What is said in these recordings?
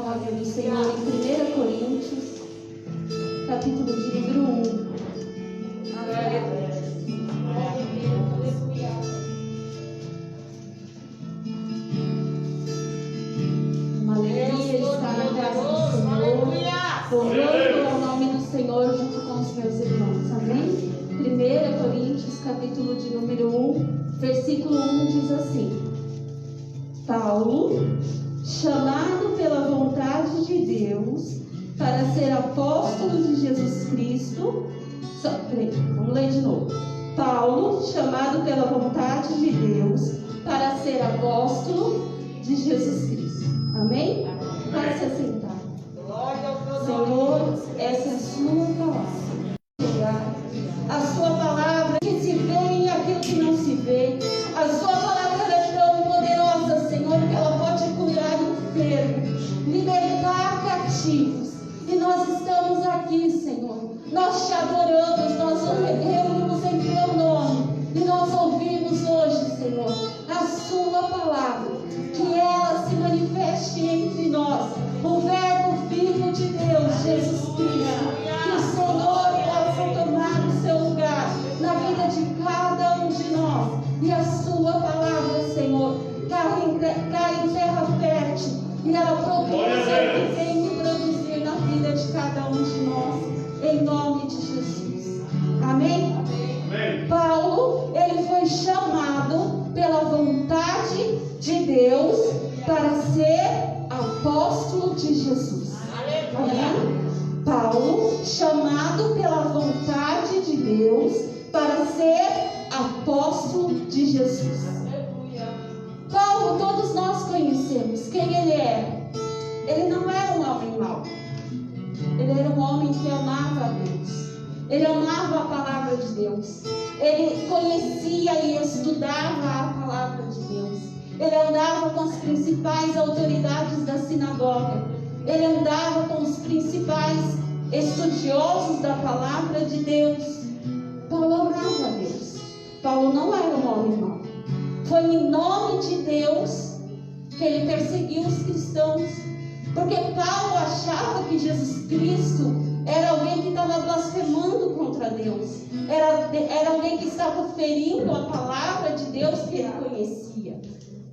palavra do Senhor em 1 Coríntios, capítulo de número 1. Uma alegria estar na casa do Senhor, louvando ao nome do Senhor junto com os meus irmãos. Amém? 1 Coríntios, capítulo de número 1, versículo 1 diz assim: Paulo, chamado pela vontade de Deus para ser apóstolo de Jesus Cristo. Vamos ler de novo. Paulo, chamado pela vontade de Deus para ser apóstolo de Jesus Cristo. Amém? Para se assentar. Senhor, essa é a sua palavra. A sua palavra que se vê e aquilo que não se vê. A sua palavra é tão poderosa, Senhor, que ela pode curar enfermos, libertar cativos. E nós estamos aqui, Senhor. Nós te adoramos, nós reunimos em teu nome. E nós ouvimos hoje, Senhor, a sua palavra. Que ela se manifeste entre nós. O verbo vivo de Deus, Jesus Cristo. Que o Senhor possa tomar o seu lugar na vida de cada um de nós. E a sua palavra, Senhor, cai em terra fértil. E ela produza o que tem que produzir na vida de cada um de nós. Em nome de Jesus. Amém? Amém. Paulo, ele foi chamado pela vontade de Deus para ser apóstolo de Jesus. Amém? Paulo, chamado pela vontade de Deus para ser apóstolo de Jesus. Paulo, todos nós conhecemos quem ele era. Ele não era um homem mau. Ele era um homem que amava a Deus. Ele amava a palavra de Deus. Ele conhecia e estudava a palavra de Deus. Ele andava com as principais autoridades da sinagoga. Ele andava com os principais estudiosos da palavra de Deus. Paulo amava a Deus. Paulo não era um homem mau. Foi em nome de Deus que ele perseguiu os cristãos. Porque Paulo achava que Jesus Cristo era alguém que estava blasfemando contra Deus. Era alguém que estava ferindo a palavra de Deus que ele conhecia.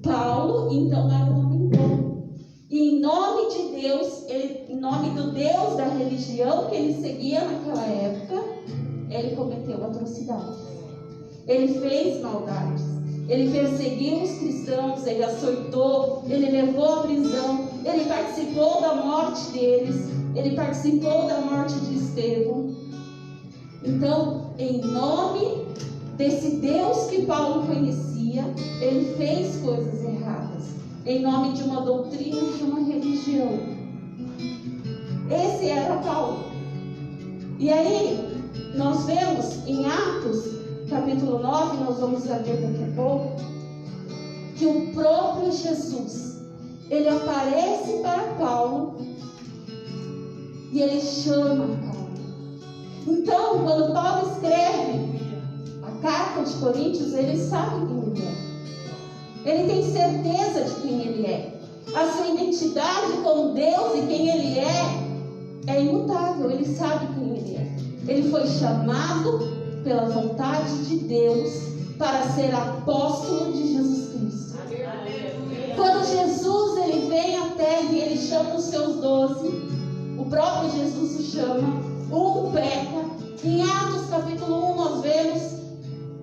Paulo, então, era um homem bom. E em nome de Deus, em nome do Deus da religião que ele seguia naquela época, ele cometeu atrocidades. Ele fez maldades. Ele perseguiu os cristãos, ele açoitou, ele levou à prisão, ele participou da morte deles, ele participou da morte de Estevão. Então, em nome desse Deus que Paulo conhecia, ele fez coisas erradas, em nome de uma doutrina e de uma religião. Esse era Paulo. E aí, nós vemos em Atos, capítulo 9, nós vamos ver daqui a pouco, que o próprio Jesus, ele aparece para Paulo e ele chama Paulo. Então, quando Paulo escreve a carta de Coríntios, ele sabe quem ele é. Ele tem certeza de quem ele é. A sua identidade como Deus e quem ele é imutável. Ele sabe quem ele é. Ele foi chamado pela vontade de Deus para ser apóstolo de Jesus Cristo. Quando Jesus ele vem à terra e ele chama os seus 12, o próprio Jesus o chama, um peca. Em Atos capítulo 1 nós vemos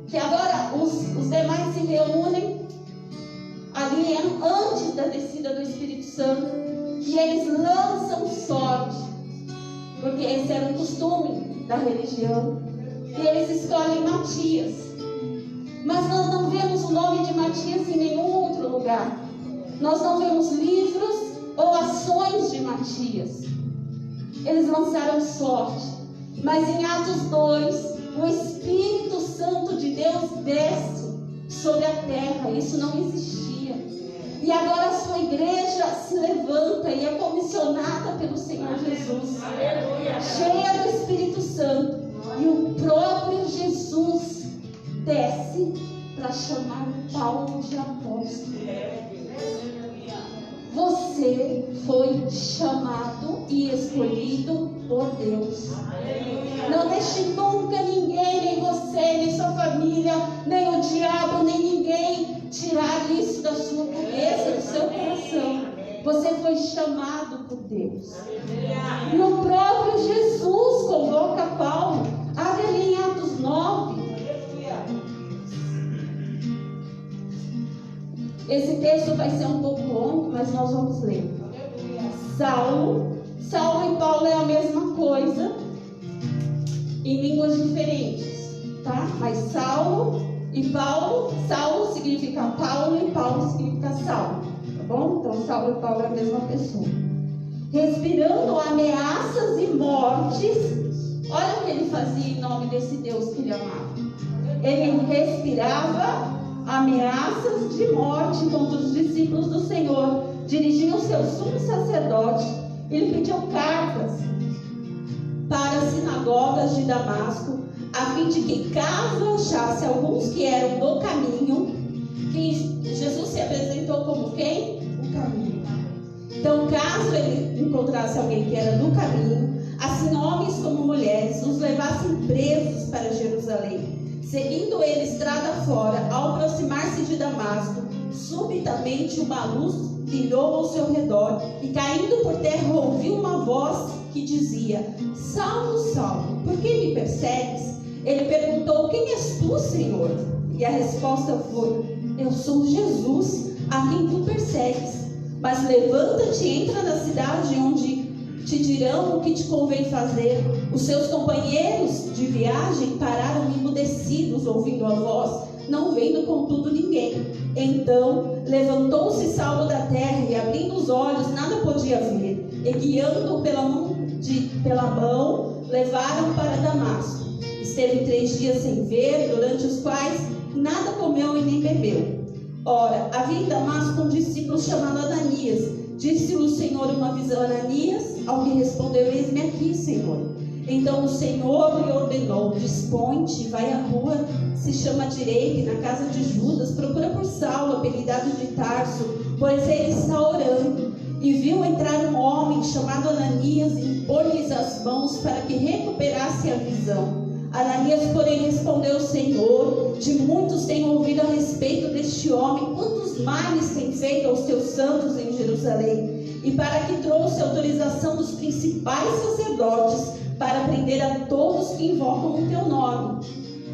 que agora os demais se reúnem ali antes da descida do Espírito Santo e eles lançam sorte, porque esse era o costume da religião. E eles escolhem Matias. Mas nós não vemos o nome de Matias em nenhum outro lugar. Nós não vemos livros ou ações de Matias. Eles lançaram sorte. Mas em Atos 2, o Espírito Santo de Deus desce sobre a terra. Isso não existia. E agora a sua igreja se levanta e é comissionada pelo Senhor Jesus. Cheia do Espírito Santo. E o próprio Jesus desce para chamar Paulo de apóstolo. Você foi chamado e escolhido por Deus. Não deixe nunca ninguém, nem você, nem sua família, nem o diabo, nem ninguém tirar isso da sua cabeça, do seu coração. Você foi chamado por Deus. E o próprio Jesus convoca Paulo. Abre ali em Atos 9. Esse texto vai ser um pouco longo, mas nós vamos ler. Saulo e Paulo é a mesma coisa, em línguas diferentes, tá? Mas Saulo e Paulo, Saulo significa Paulo e Paulo significa Saulo, tá bom? Então Saulo e Paulo é a mesma pessoa. Respirando ameaças e mortes. Olha o que ele fazia em nome desse Deus que ele amava. Ele respirava ameaças de morte contra os discípulos do Senhor. Dirigiu-se ao sumo sacerdote. Ele pediu cartas para as sinagogas de Damasco, a fim de que, caso achasse alguns que eram do caminho, que Jesus se apresentou como quem? O caminho. Então, caso ele encontrasse alguém que era do caminho, assim homens como mulheres, os levassem presos para Jerusalém. Seguindo ele estrada fora, ao aproximar-se de Damasco, subitamente uma luz brilhou ao seu redor, e caindo por terra ouviu uma voz que dizia: Saulo, Saulo, por que me persegues? Ele perguntou: quem és tu, Senhor? E a resposta foi: eu sou Jesus, a quem tu persegues. Mas levanta-te e entra na cidade, onde te dirão o que te convém fazer. Os seus companheiros de viagem pararam emudecidos, ouvindo a voz, não vendo contudo ninguém. Então levantou-se Saulo da terra, e abrindo os olhos nada podia ver, e guiando-o pela mão, levaram para Damasco. Esteve 3 dias sem ver, durante os quais nada comeu e nem bebeu. Ora, havia em Damasco um discípulo chamado Ananias. Disse-lhe o Senhor uma visão: Ananias, ao que respondeu: eis-me aqui, Senhor. Então o Senhor lhe ordenou: dispõe-te, vai à rua, se chama à direita, e na casa de Judas, procura por Saulo, apelidado de Tarso, pois ele está orando. E viu entrar um homem chamado Ananias e impor-lhes as mãos para que recuperasse a visão. Ananias, porém, respondeu: Senhor, de muitos tenho ouvido a respeito deste homem, quantos males tem feito aos teus santos em Jerusalém, e para que trouxe autorização dos principais sacerdotes para prender a todos que invocam o teu nome.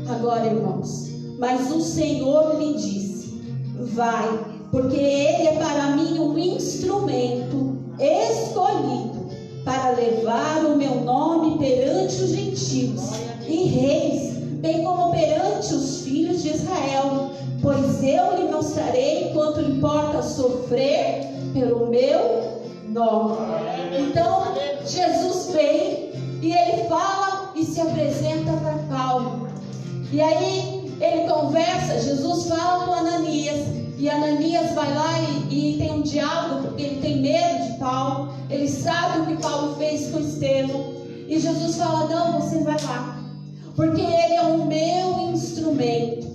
Agora, irmãos, mas o Senhor lhe disse: vai, porque ele é para mim um instrumento escolhido para levar o meu nome perante os gentios e reis, bem como perante os filhos de Israel, pois eu lhe mostrarei quanto importa sofrer pelo meu nome. Então Jesus vem e ele fala e se apresenta para Paulo. E aí ele conversa, Jesus fala com Ananias, e Ananias vai lá e tem um diálogo, porque ele tem medo de Paulo. Ele sabe o que Paulo fez com Estevão, e Jesus fala: não, você vai lá, porque ele é o meu instrumento,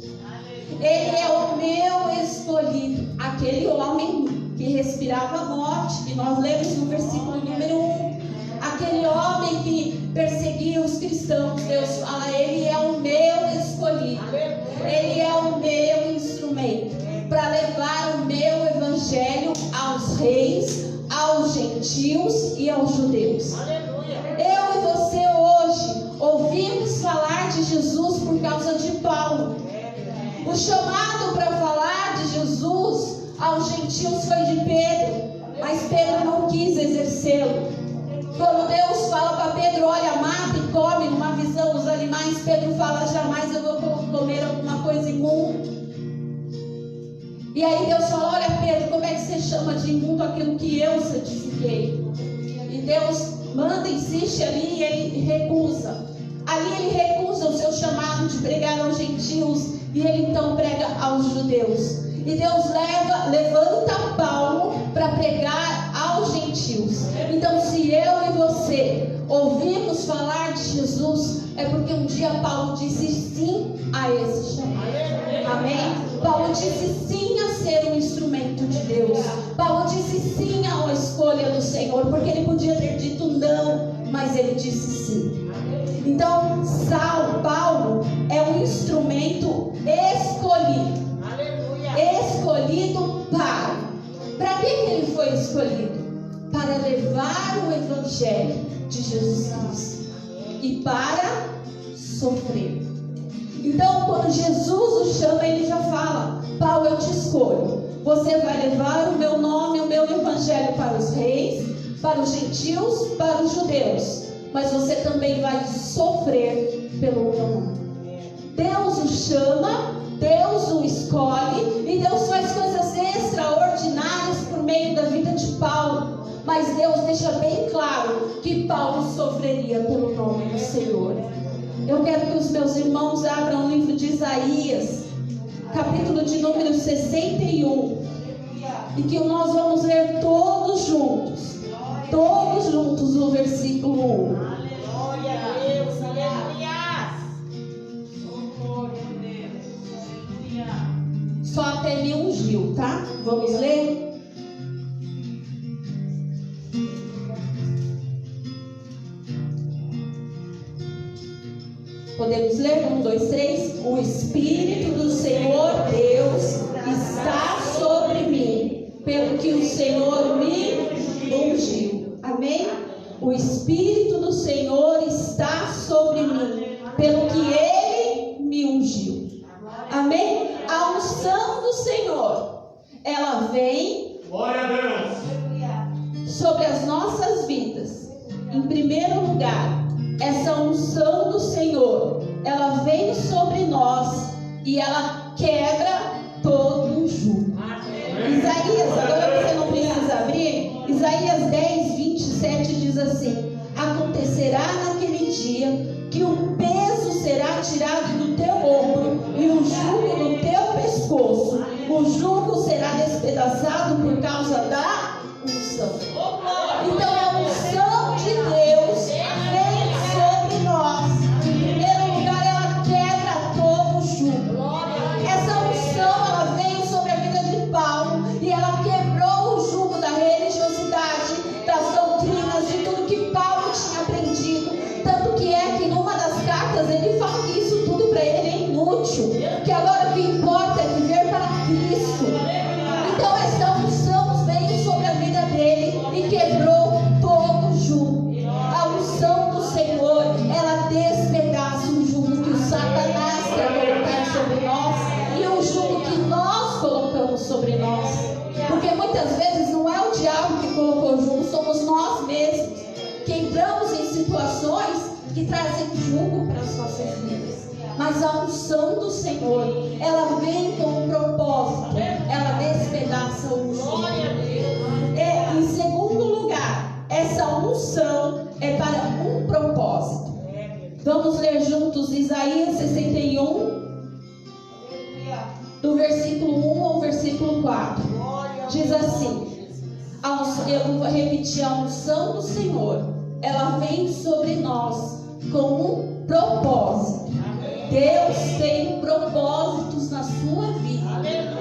ele é o meu escolhido. Aquele homem que respirava a morte, que nós lemos no versículo número 1, aquele homem que perseguia os cristãos, Deus fala: ele é o meu escolhido, ele é o meu instrumento para levar o meu evangelho aos reis, aos gentios e aos judeus. Eu e você hoje ouvimos falar de Jesus por causa de Paulo. O chamado para falar de Jesus aos gentios foi de Pedro, mas Pedro não quis exercê-lo. Quando Deus fala para Pedro: olha, mata e come, numa visão os animais, Pedro fala: jamais eu vou comer alguma coisa imunda. E aí Deus fala: olha, Pedro, como é que você chama de imundo aquilo que eu santifiquei? E Deus manda, insiste ali, e ele recusa. Ali ele recusa o seu chamado de pregar aos gentios, e ele então prega aos judeus. E Deus levanta Paulo para pregar aos gentios. Então, se eu e você ouvimos falar de Jesus, é porque um dia Paulo disse sim a esse chamado. Amém? Paulo disse sim a ser um instrumento instrumento de Deus. Paulo disse sim à escolha do Senhor, porque ele podia ter dito não, mas ele disse sim. Então, Paulo é um instrumento escolhido. Escolhido para que ele foi escolhido? Para levar o Evangelho de Jesus Cristo e para sofrer. Então, quando Jesus o chama, ele já fala: Paulo, eu te escolho. Você vai levar o meu nome, o meu Evangelho para os reis, para os gentios, para os judeus. Mas você também vai sofrer pelo meu nome. Deus o chama, Deus o escolhe e Deus faz coisas extraordinárias por meio da vida de Paulo. Mas Deus deixa bem claro que Paulo sofreria pelo nome do Senhor. Eu quero que os meus irmãos abram o livro de Isaías, capítulo de número 61, e que nós vamos ler todos juntos o versículo 1. Glória a Deus, aleluia. Só até me ungiu, tá? Vamos ler? Podemos ler? 1, 2, 3. O Espírito do Senhor Deus está sobre mim, pelo que o Senhor me ungiu. Amém? O Espírito do Senhor está sobre mim, pelo que Ele me ungiu. Amém? A unção do Senhor, ela vem, glória a Deus, sobre as nossas vidas. Em primeiro lugar, essa unção do Senhor, ela vem sobre nós e ela quebra todo o jugo. Isaías, agora você não precisa abrir. Isaías 10, 27 diz assim: acontecerá naquele dia que o peso será tirado do teu ombro e o jugo do teu pescoço. O jugo será despedaçado por causa da unção. Então a unção de Deus vem sobre nós. Em primeiro lugar, ela quebra todo o jugo. Essa unção, ela veio sobre a vida de Paulo e ela quebrou o jugo da religiosidade, das doutrinas, de tudo que Paulo tinha aprendido. Tanto que é que numa das cartas ele fala que isso tudo para ele é inútil, que agora o que importa é viver para Cristo. Então essa unção veio sobre a vida dele e quebrou todo o jugo. A unção do Senhor, ela despedaça o jugo que o Satanás quer colocar sobre nós e o jugo que nós colocamos sobre nós. Porque muitas vezes não é o diabo que colocou o jugo, somos nós mesmos que entramos em situações que trazem jugo para as nossas vidas. Mas a unção do Senhor, ela vem com um propósito, ela despedaça o jugo. Em segundo lugar, essa unção é para um propósito. Vamos ler juntos Isaías 61, do versículo 1 ao versículo 4. Diz assim: eu vou repetir, a unção do Senhor, ela vem sobre nós com um propósito. Deus tem propósitos na sua vida.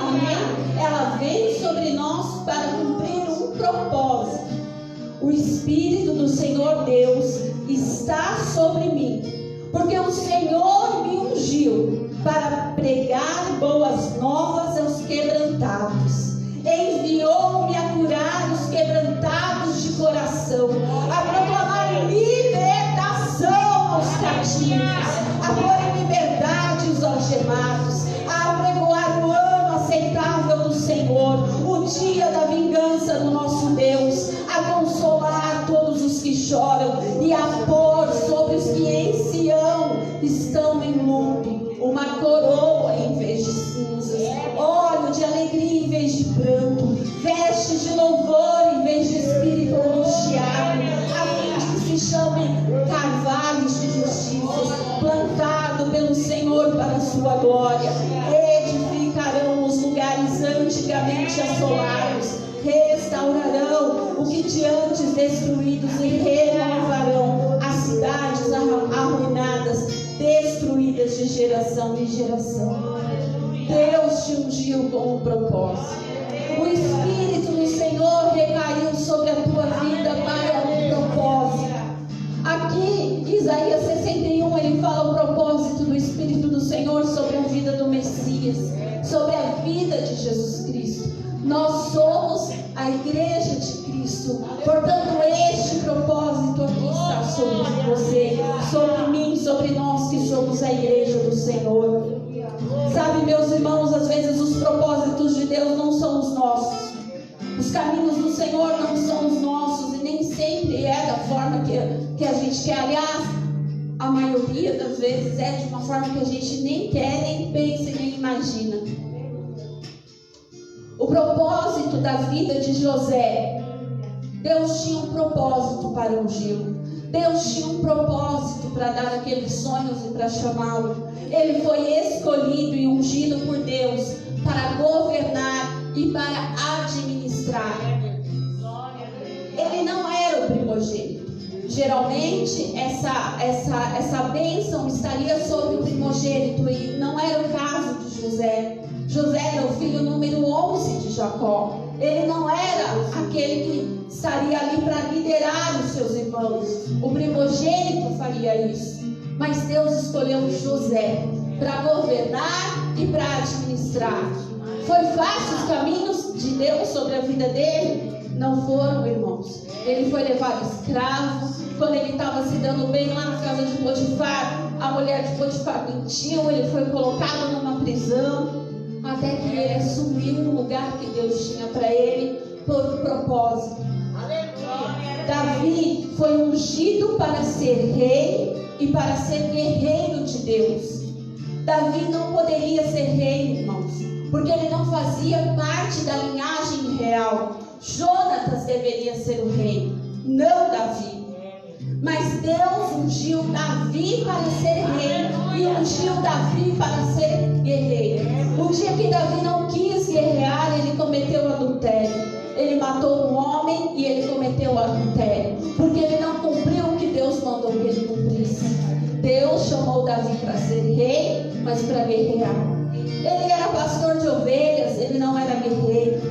Amém? Ela vem sobre nós para cumprir um propósito. O Espírito do Senhor Deus está sobre mim, porque o Senhor me ungiu para pregar boas novas aos quebrantados. Enviou-me a curar os quebrantados de coração, a proclamar libertação aos cativos, a pôr em liberdade os algemados, a apregoar o ano aceitável do Senhor, o dia da vingança do nosso Deus, a consolar todos os que choram e a pôr sobre os que em Sião estão em luto uma coroa em vez de cinzas, óleo de alegria em vez de pranto, vestes de louvor em vez de espírito angustiado, a fim de que se chamem carvalhos de justiça, plantado pelo Senhor para a sua glória. Edificarão os lugares antigamente assolados, restaurarão o que de antes destruídos e renovarão as cidades arruinadas, destruídas de geração em geração. Deus te ungiu com um propósito. O Espírito do Senhor recaiu sobre a tua vida para um propósito. Aqui, Isaías 61, ele fala o propósito do Espírito do Senhor sobre a vida do Messias, sobre a vida de Jesus Cristo. Nós somos a igreja de Cristo. Portanto, este propósito aqui está sobre você, sobre mim, sobre nós que somos a igreja do Senhor. Sabe, meus irmãos, às vezes os propósitos de Deus não são os nossos. Os caminhos do Senhor não são os nossos e nem sempre é da forma que a gente quer. Aliás, a maioria das vezes é de uma forma que a gente nem quer, nem pensa e nem imagina. O propósito da vida de José, Deus tinha um propósito para ungí-lo. Deus tinha um propósito para dar aqueles sonhos e para chamá-lo. Ele foi escolhido e ungido por Deus para governar e para administrar. Ele não era o primogênito. Geralmente essa bênção estaria sobre o primogênito e não era o caso de José. José era o filho número 11 de Jacó. Ele não era aquele que estaria ali para liderar os seus irmãos. O primogênito faria isso. Mas Deus escolheu José para governar e para administrar. Foi fácil os caminhos de Deus sobre a vida dele? Não foram, irmãos. Ele foi levado escravo. Quando ele estava se dando bem lá na casa de Potifar, a mulher de Potifar mentiu, ele foi colocado numa prisão, até que ele assumiu o lugar que Deus tinha para ele por um propósito. Davi foi ungido para ser rei e para ser guerreiro de Deus. Davi não poderia ser rei, irmãos, porque ele não fazia parte da linhagem real. Jonatas deveria ser o rei, não Davi. Mas Deus ungiu Davi para ser rei e ungiu Davi para ser guerreiro. Um dia que Davi não quis guerrear, ele cometeu adultério. Ele matou um homem e ele cometeu adultério, porque ele não cumpriu o que Deus mandou que ele cumprisse. Deus chamou Davi para ser rei, mas para guerrear. Ele era pastor de ovelhas, ele não era guerreiro.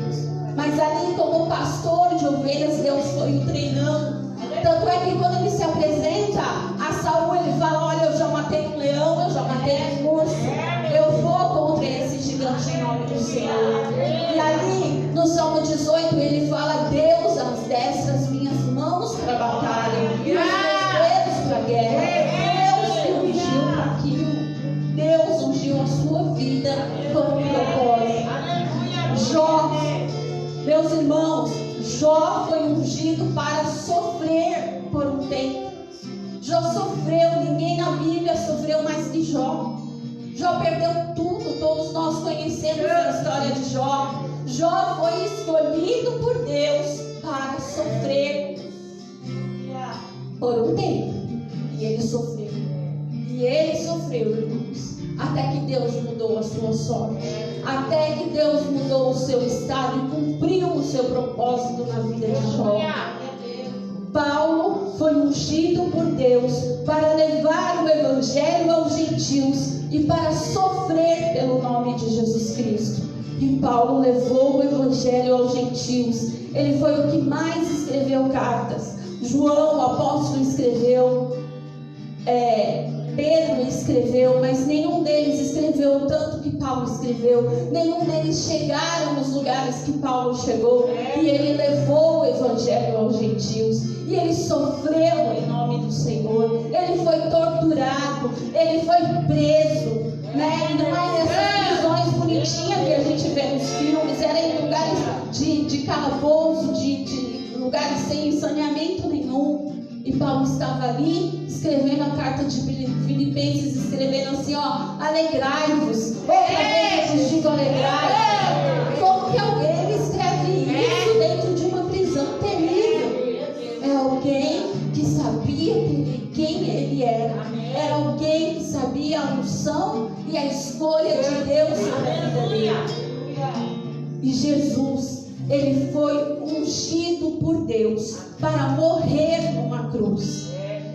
Mas ali, como pastor de ovelhas, Deus foi o treinando. Tanto é que quando ele se apresenta a Saul, ele fala: olha, eu já matei um leão, eu já matei um urso, eu vou contra esse gigante em nome do Senhor. E ali no Salmo 18 ele fala: Deus desce as minhas mãos para a batalha e os meus dedos para a guerra. Deus te ungiu para aquilo. Deus ungiu a sua vida com um propósito. Jó, meus irmãos, Jó foi ungido para sofrer por um tempo. Jó sofreu, ninguém na Bíblia sofreu mais que Jó. Jó perdeu tudo, todos nós conhecemos a história de Jó. Jó foi escolhido por Deus para sofrer por um tempo. E ele sofreu. E ele sofreu, irmãos, até que Deus mudou a sua sorte. Até que Deus mudou o seu estado e cumpriu o seu propósito na vida de Jó. Paulo foi ungido por Deus para levar o evangelho aos gentios e para sofrer pelo nome de Jesus Cristo. E Paulo levou o evangelho aos gentios. Ele foi o que mais escreveu cartas. João, o apóstolo, escreveu. Pedro escreveu, mas nenhum deles escreveu o tanto que Paulo escreveu. Nenhum deles chegaram nos lugares que Paulo chegou. E ele levou o evangelho aos gentios. E ele sofreu em nome do Senhor. Ele foi torturado. Ele foi preso, né? E não é nessas prisões bonitinhas que a gente vê nos filmes. Era em lugares de calabouço, de lugares sem saneamento nenhum. E Paulo estava ali escrevendo a carta de Filipenses, escrevendo assim, ó: alegrai-vos. Outra vez eu digo alegrai-vos. Como que alguém escreve isso dentro de uma prisão terrível? É alguém que sabia quem ele era. Era alguém que sabia a unção e a escolha de Deus sobre a vida dele. E Jesus, ele foi ungido por Deus para morrer numa cruz.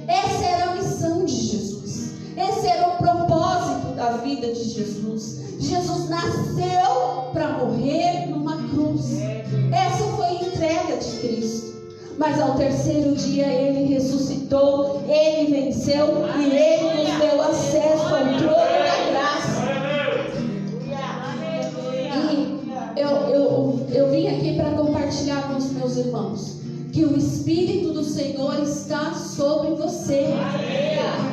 Essa era a missão de Jesus. Esse era o propósito da vida vida de Jesus. Jesus nasceu para morrer numa cruz. Essa foi a entrega de Cristo. Mas ao terceiro dia Ele ressuscitou, Ele venceu e Ele nos deu acesso ao trono da graça. E eu vim aqui para compartilhar com os meus irmãos que o Espírito do Senhor está sobre você.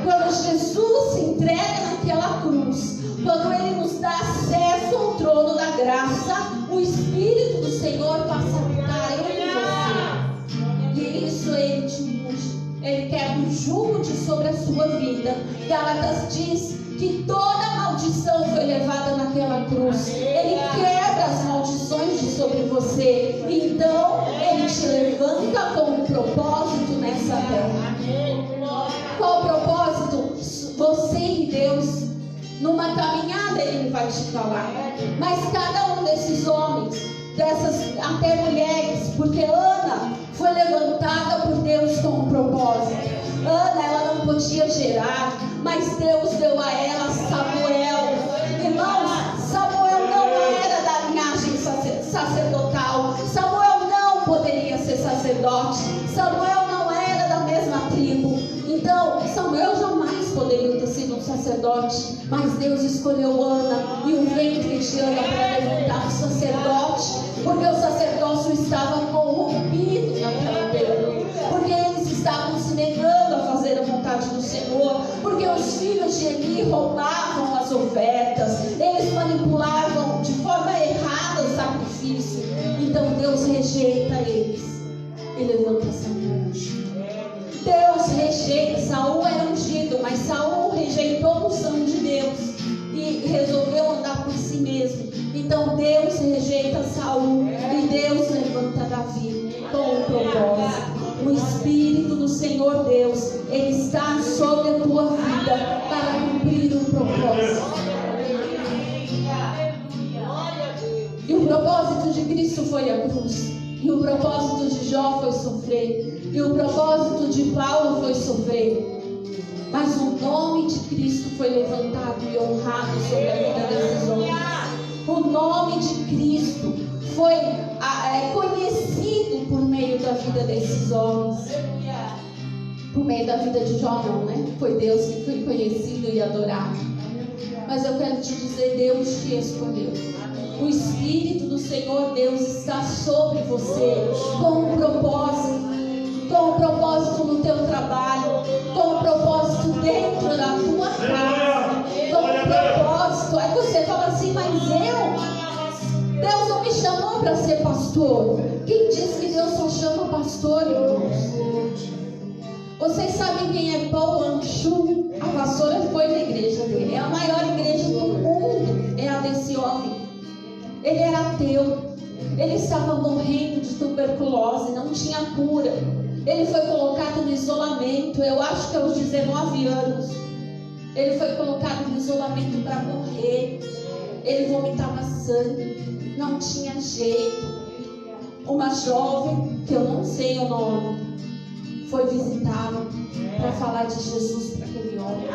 Quando Jesus se entrega naquela cruz, quando Ele nos dá acesso ao trono da graça, o Espírito do Senhor passa a habitar em você. E isso Ele te unge. Ele quebra o jugo sobre a sua vida. Gálatas diz que toda maldição foi levada naquela cruz. Ele quebra as maldições de sobre você. Então, Ele te levanta com um propósito nessa terra. Qual o propósito? Você e Deus. Numa caminhada Ele vai te falar. Mas cada um desses homens, dessas até mulheres, porque Ana foi levantada por Deus com um propósito. Ana, ela não podia gerar, mas Deus deu a ela Samuel. Irmãos, Samuel não era da linhagem sacerdotal. Samuel não poderia ser sacerdote. Samuel não era da mesma tribo. Então, Samuel jamais poderia ter sido um sacerdote. Mas Deus escolheu Ana e o ventre de Ana para levantar o sacerdote. Porque o sacerdócio estava corrompido naquela terra. Porque eles estavam se negando a fazer a vontade do Senhor. Porque os filhos de Eli roubavam as ofertas. Eles manipulavam de forma errada o sacrifício. Então Deus rejeita eles e levanta Samuel. Deus rejeita. Saul era ungido, mas Saul rejeitou a unção de Deus e resolveu andar por si mesmo. Então Deus rejeita Saul e Deus levanta Davi com um propósito. O Espírito do Senhor Deus, Ele está sobre a tua vida para cumprir um propósito. E o propósito de Cristo foi a cruz. E o propósito de Jó foi sofrer. E o propósito de Paulo foi sofrer. Mas o nome de Cristo foi levantado e honrado sobre a vida desses homens. O nome de Cristo foi conhecido por meio da vida desses homens. Por meio da vida de Jó não, né? Foi Deus que foi conhecido e adorado. Mas eu quero te dizer, Deus te escolheu. O Espírito do Senhor Deus está sobre você com um propósito. Com um propósito no teu trabalho. Com um propósito dentro da tua casa. Com um propósito. Aí você fala assim, mas Deus não me chamou para ser pastor. Quem diz que Deus só chama pastor, irmãos? Vocês sabem quem é Paul Anchu? A pastora foi na igreja dele. É a maior igreja do mundo. É a desse homem. Ele era ateu. Ele estava morrendo de tuberculose. Não tinha cura. Ele foi colocado no isolamento. Eu acho que aos 19 anos. Ele foi colocado no isolamento para morrer. Ele vomitava sangue. Não tinha jeito. Uma jovem, que eu não sei o nome, foi visitá-lo para falar de Jesus para aquele homem.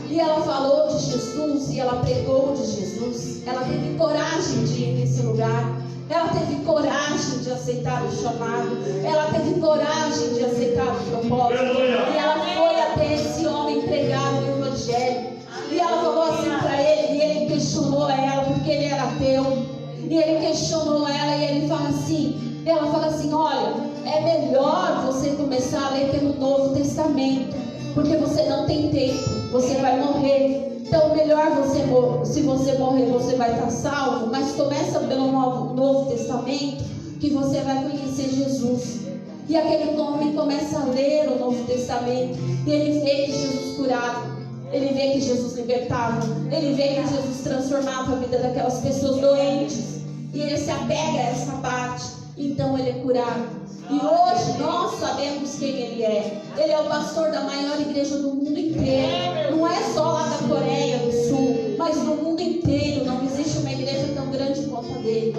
E ela falou de Jesus e ela pregou de Jesus. Ela teve coragem de ir nesse lugar. Ela teve coragem de aceitar o chamado. Ela teve coragem de aceitar o propósito. E ela foi até esse homem pregar o evangelho. E ela falou assim para ele, e ele questionou ela, porque ele era ateu. E ele questionou ela e ele fala assim, ela fala assim, olha, é melhor você começar a ler pelo Novo Testamento, porque você não tem tempo, você vai morrer. Então melhor você, se você morrer, você vai estar salvo, mas começa pelo Novo Testamento, que você vai conhecer Jesus. E aquele homem começa a ler o Novo Testamento, e ele vê que Jesus curava. Ele vê que Jesus libertava. Ele vê que Jesus transformava a vida daquelas pessoas doentes. E ele se apega a essa parte. Então ele é curado. E hoje nós sabemos quem ele é. Ele é o pastor da maior igreja do mundo inteiro. Não é só lá da Coreia do Sul, mas no mundo inteiro. Não existe uma igreja tão grande quanto a dele.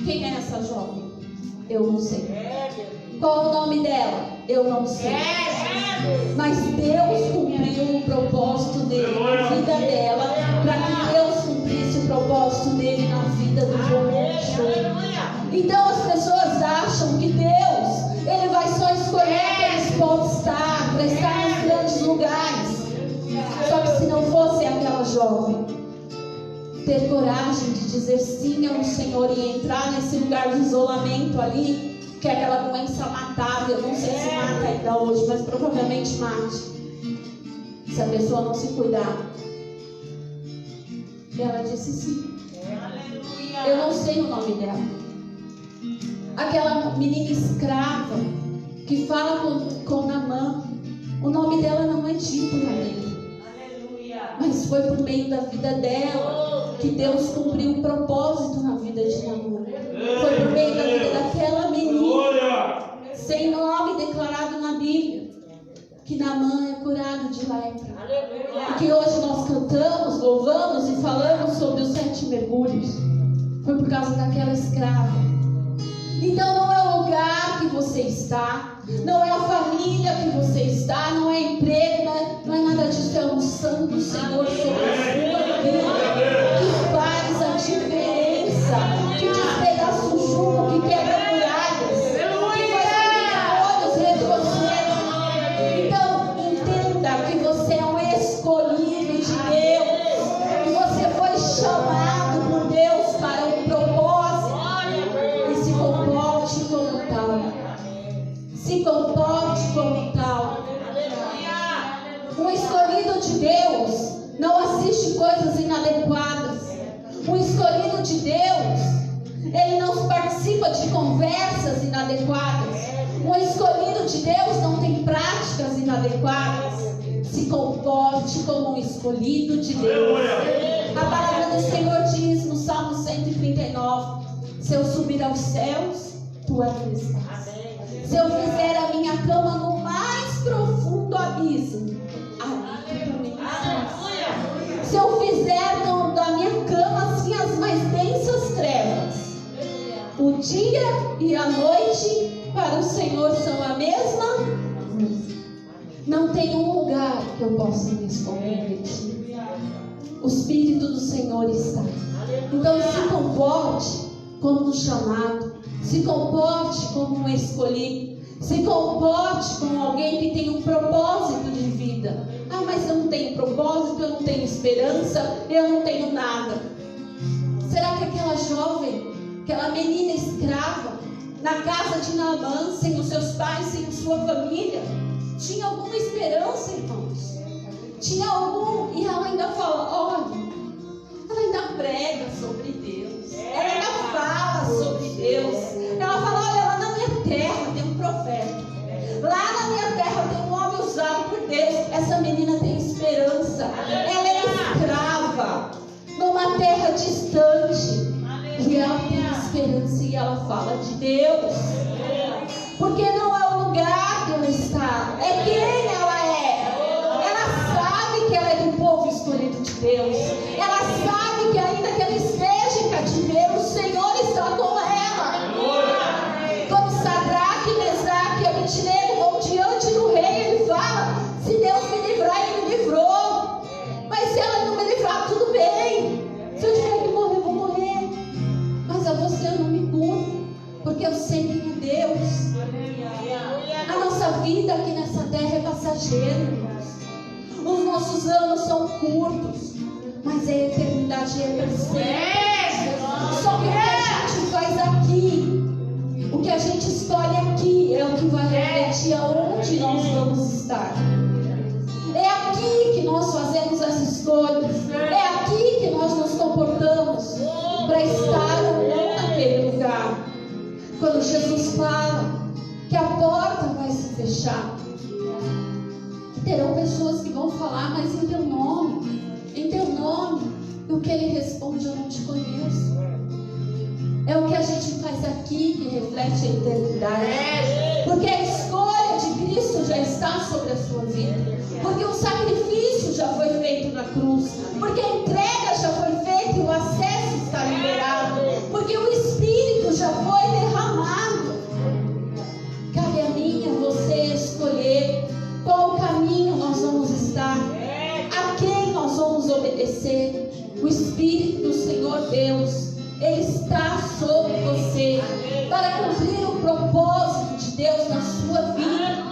Quem é essa jovem? Eu não sei. Qual é o nome dela? Eu não sei. Mas Deus cumpriu o propósito dele na vida dela, para que Deus cumprisse o propósito dele na vida do João Monte. Então as pessoas acham que Deus, ele vai só escolher aqueles popstars para estar nos grandes lugares. Só que se não fosse aquela jovem ter coragem de dizer sim ao Senhor e entrar nesse lugar de isolamento ali, que é aquela doença matável, não sei se mata ainda hoje, mas provavelmente mate, se a pessoa não se cuidar. E ela disse sim. Eu não sei o nome dela. Aquela menina escrava que fala com Naamã, o nome dela não é dito na Bíblia. Mas foi por meio da vida dela que Deus cumpriu um propósito na vida de Naamã. Foi por meio da vida daquela menina, sem nome declarado na Bíblia, que Naamã é curado de lepra. E que hoje nós cantamos, louvamos e falamos sobre os 7 mergulhos. Foi por causa daquela escrava. Então não é o lugar que você está, não é a família que você está, não é emprego, não é nada disso, é a unção do Senhor sobre a sua vida que faz a diferença, que despedaça o jugo, que quebra muralhas, que faz olhos retrocederem. Então entenda que você é um escolhido de Deus, que você foi chamado por Deus para um propósito. Se comporte como tal. Um escolhido de Deus não assiste coisas inadequadas. Um escolhido de Deus, ele não participa de conversas inadequadas. Um escolhido de Deus não tem práticas inadequadas. Se comporte como um escolhido de Deus. A palavra do Senhor diz no Salmo 139: se eu subir aos céus, tu ali estás. Se eu fizer a minha cama no mais profundo abismo, ali tu também estás. Se eu fizer da minha cama assim as mais densas trevas, o dia e a noite para o Senhor são a mesma. Não tem um lugar que eu possa me esconder de ti. O Espírito do Senhor está. Então se comporte como um chamado, se comporte como um escolhido, se comporte como alguém que tem um propósito de vida. Ah, mas eu não tenho propósito, eu não tenho esperança, eu não tenho nada. Será que aquela jovem, aquela menina escrava, na casa de Naamã, sem os seus pais, sem a sua família, tinha alguma esperança, irmãos? Tinha algum? E ela ainda fala, olha, ela ainda prega sobre Deus, ela ainda fala sobre Deus. Ela fala, olha, lá na minha terra tem um profeta, lá na minha terra tem um homem usado por Deus. Essa menina tem esperança. Ela é escrava numa terra distante, e ela tem esperança e ela fala de Deus, porque não é o lugar que ela está, é quem ela é. Ela sabe que ela é do povo escolhido de Deus. Ela sabe que ainda que ela esteja em cativeiro, o Senhor está com ela. Como Sadraque, Mesaque e Abednego vão diante do rei, ele fala, se Deus me livrar, ele me livrou. Mas se ela não me livrar, tudo bem. Se eu tiver que morrer, vou morrer. Mas a você eu não me curvo, porque eu sei quem é Deus. A nossa vida aqui nessa terra é passageira, irmãos. Os nossos anos são curtos, mas a eternidade é perfeita. Só que o que a gente faz aqui, o que a gente escolhe aqui, é o que vai refletir aonde nós vamos estar. É aqui que nós fazemos as escolhas. É aqui que nós nos comportamos para estar ou não naquele lugar. Quando Jesus fala que a porta vai se fechar, terão pessoas que vão falar, mas em teu nome, e o que ele responde, eu não te conheço. É o que a gente faz aqui que reflete a eternidade. Porque a escolha de Cristo já está sobre a sua vida. Porque o sacrifício já foi feito na cruz. Porque a entrega já foi feita e o acesso está liberado. Porque o Espírito já foi derramado. Cabe a mim e a você O Espírito do Senhor Deus, Ele está sobre você para cumprir o propósito de Deus na sua vida.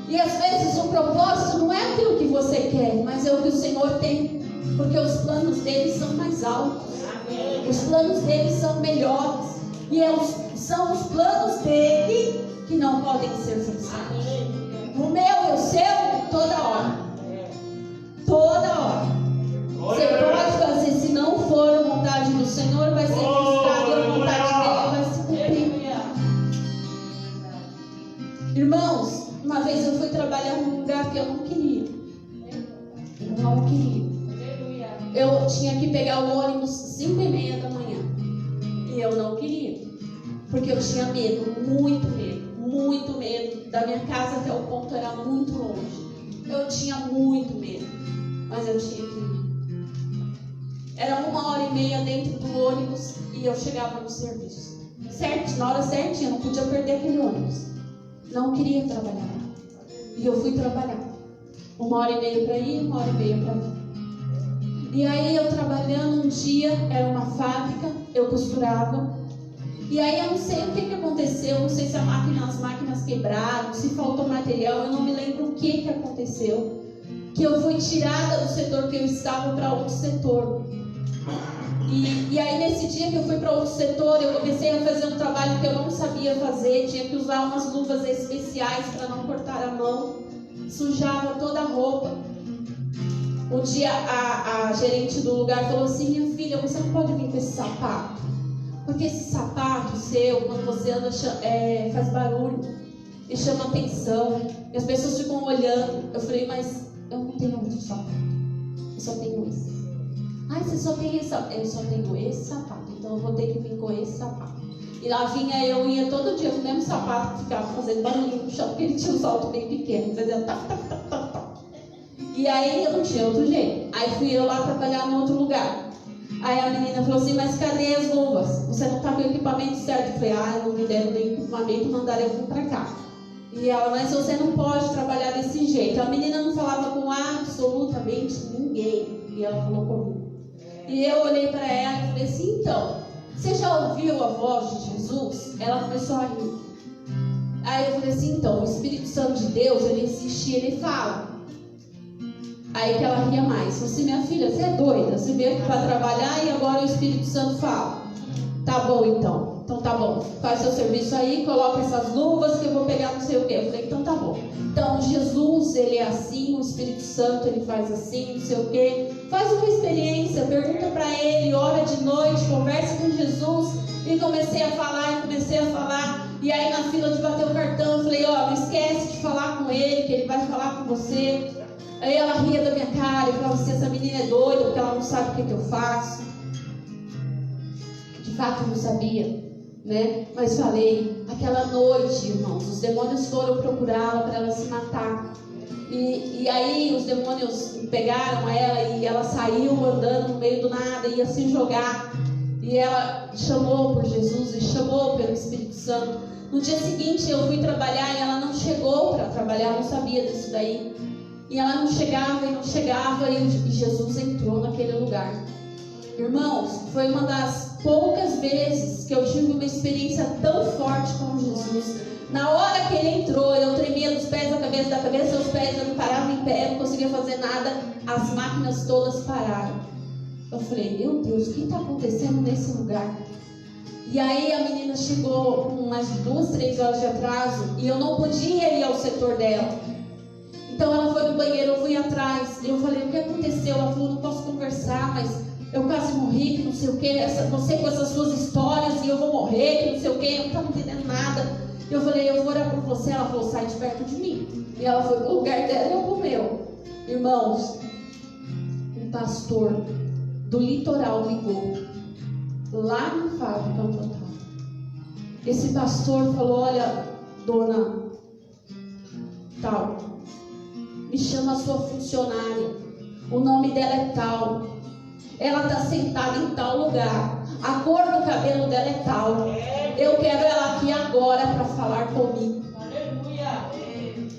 E às vezes o propósito não é aquilo que você quer, mas é o que o Senhor tem, porque os planos dele são mais altos, os planos dele são melhores, e são os planos dele que não podem ser frustrados. O meu e o seu, toda hora. Toda hora. Você pode fazer, se não for a vontade do Senhor, vai ser frustrado e a vontade dele vai se cumprir. Irmãos, uma vez eu fui trabalhar num lugar que eu não queria. Eu não queria. Eu tinha que pegar o ônibus 5:30 da manhã. E eu não queria. Porque eu tinha medo, muito medo. Da minha casa até o ponto era muito longe. Eu tinha muito medo. Mas eu tinha que ir. Era 1h30 dentro do ônibus e eu chegava no serviço. Certo, na hora certinha, eu não podia perder aquele ônibus. Não queria trabalhar. E eu fui trabalhar. 1h30 para ir, 1h30 para vir. E aí eu trabalhando um dia, era uma fábrica, eu costurava. E aí eu não sei o que aconteceu, não sei se as máquinas quebraram, se faltou material, eu não me lembro o que aconteceu. Que eu fui tirada do setor que eu estava para outro setor. E aí nesse dia que eu fui para outro setor, eu comecei a fazer um trabalho que eu não sabia fazer, tinha que usar umas luvas especiais para não cortar a mão, sujava toda a roupa. Um dia a gerente do lugar falou assim: minha filha, você não pode vir com esse sapato, porque esse sapato seu, quando você anda, faz barulho e chama atenção, e as pessoas ficam olhando. Eu falei: mas eu não tenho outro sapato, eu só tenho esse. Ai, você só tem esse sapato? Eu só tenho esse sapato, então eu vou ter que vir com esse sapato. E lá vinha eu, ia todo dia com o mesmo sapato que ficava fazendo barulho no chão, porque ele tinha um salto bem pequeno, fazendo tac, tac, tac, tac, tac. E aí eu não tinha outro jeito. Aí fui eu lá trabalhar em outro lugar. Aí a menina falou assim: mas cadê as luvas? Você não tá com o equipamento certo? Eu falei: ah, não me deram nem equipamento, mandaram eu vir pra cá. E ela: mas você não pode trabalhar desse jeito. A menina não falava com absolutamente ninguém. E ela falou comigo. E eu olhei para ela e falei assim: então, você já ouviu a voz de Jesus? Ela começou a rir. Aí eu falei assim: então, o Espírito Santo de Deus, ele existe e ele fala. Aí que ela ria mais. Falei assim: minha filha, você é doida? Você veio aqui para trabalhar e agora o Espírito Santo fala. Tá bom então. Então tá bom. Faz seu serviço aí, coloca essas luvas que eu vou pegar não sei o quê. Eu falei: então tá bom. Então Jesus, ele é assim, o Espírito Santo, ele faz assim, não sei o quê. Faz uma experiência, pergunta para ele, ora de noite, conversa com Jesus. E comecei a falar. E aí na fila de bater o cartão, eu falei: ó, não esquece de falar com ele, que ele vai falar com você. Aí ela ria da minha cara e falava assim: essa menina é doida, porque ela não sabe o que eu faço. De fato eu não sabia, né? Mas falei. Aquela noite, irmãos, os demônios foram procurá-la para ela se matar. E aí os demônios pegaram ela e ela saiu andando no meio do nada, ia se jogar. E ela chamou por Jesus e chamou pelo Espírito Santo. No dia seguinte eu fui trabalhar e ela não chegou para trabalhar, não sabia disso daí. E ela não chegava e Jesus entrou naquele lugar. Irmãos, foi uma das poucas vezes que eu tive uma experiência tão forte com Jesus. Na hora que ele entrou, eu tremia dos pés à cabeça, da cabeça aos pés, eu não parava em pé, não conseguia fazer nada. As máquinas todas pararam. Eu falei: meu Deus, o que está acontecendo nesse lugar? E aí a menina chegou com umas 2-3 horas de atraso e eu não podia ir ao setor dela. Então ela foi no banheiro, eu fui atrás. Eu falei: o que aconteceu? Ela falou: não posso conversar, mas eu quase morri, que não sei o que, você com essas suas histórias, e eu vou morrer, que não sei o que, eu não estava entendendo nada. Eu falei: eu vou orar por você. Ela falou: sai de perto de mim. E ela foi pro lugar dela e eu pro meu. Irmãos, um pastor do litoral ligou, lá na fábrica onde eu estava. Esse pastor falou: olha, dona tal, me chama a sua funcionária, o nome dela é tal, ela está sentada em tal lugar, a cor do cabelo dela é tal, eu quero ela aqui agora para falar comigo. Aleluia.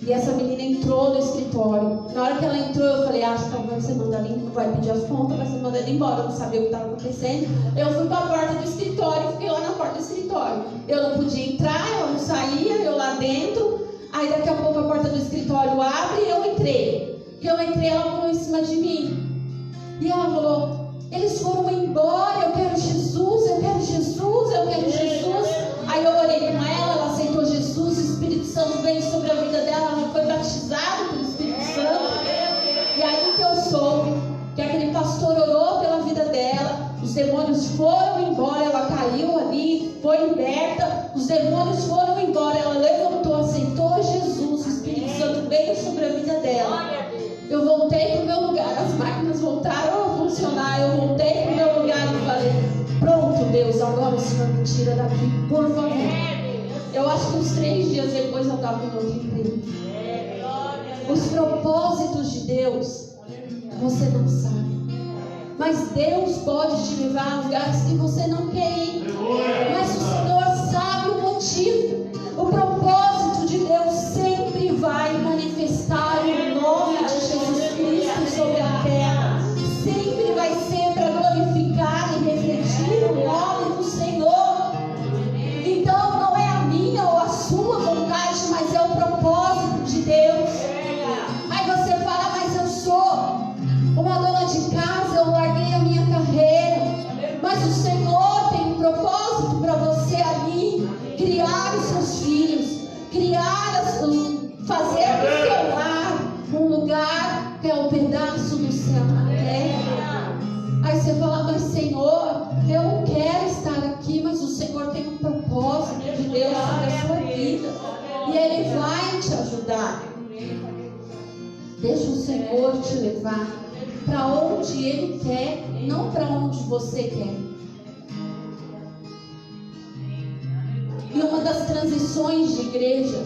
E essa menina entrou no escritório. Na hora que ela entrou, eu falei, acho que ela vai ser mandada embora, vai pedir as contas, vai ser mandada embora. Eu não sabia o que estava acontecendo. Eu fui para a porta do escritório, fiquei lá na porta do escritório. Eu não podia entrar, eu não saía, eu lá dentro. Aí daqui a pouco a porta do escritório abre e eu entrei. E eu entrei, ela pulou em cima de mim. E ela falou, eles foram embora, eu quero Jesus, eu quero Jesus, eu quero Jesus. Aí eu orei com ela aceitou Jesus, o Espírito Santo veio sobre a vida dela, ela foi batizada pelo Espírito Santo. E aí que eu soube que aquele pastor orou pela vida dela, os demônios foram embora, ela caiu ali, foi liberta, os demônios foram embora, ela levantou, aceitou Jesus, o Espírito Santo veio sobre a vida dela. Eu voltei para o meu lugar, as máquinas voltaram a funcionar, eu voltei para o meu lugar e falei, pronto Deus, agora o Senhor me tira daqui, por favor. Eu acho que uns 3 dias depois eu estava no outro emprego. Os propósitos de Deus, você não sabe. Mas Deus pode te levar a lugares que você não quer ir. Mas o Senhor sabe o motivo. O propósito de Deus sempre vai manifestar o nome de Jesus Cristo sobre a terra. Sempre vai ser para glorificar e refletir o nome do Senhor. Então não é a minha ou a sua vontade, mas é o propósito de Deus. Aí você fala, mas eu sou uma dona de casa, eu larguei a minha carreira. Mas o Senhor tem um propósito para você ali, criar os seus filhos, fazer do seu lar um lugar que é um pedaço do céu na terra. Aí você fala, mas Senhor, eu não quero estar aqui, mas o Senhor tem um propósito de Deus sobre a sua vida. E Ele vai te ajudar. Deixa o Senhor te levar para onde Ele quer, não para onde você quer. E uma das transições de igreja,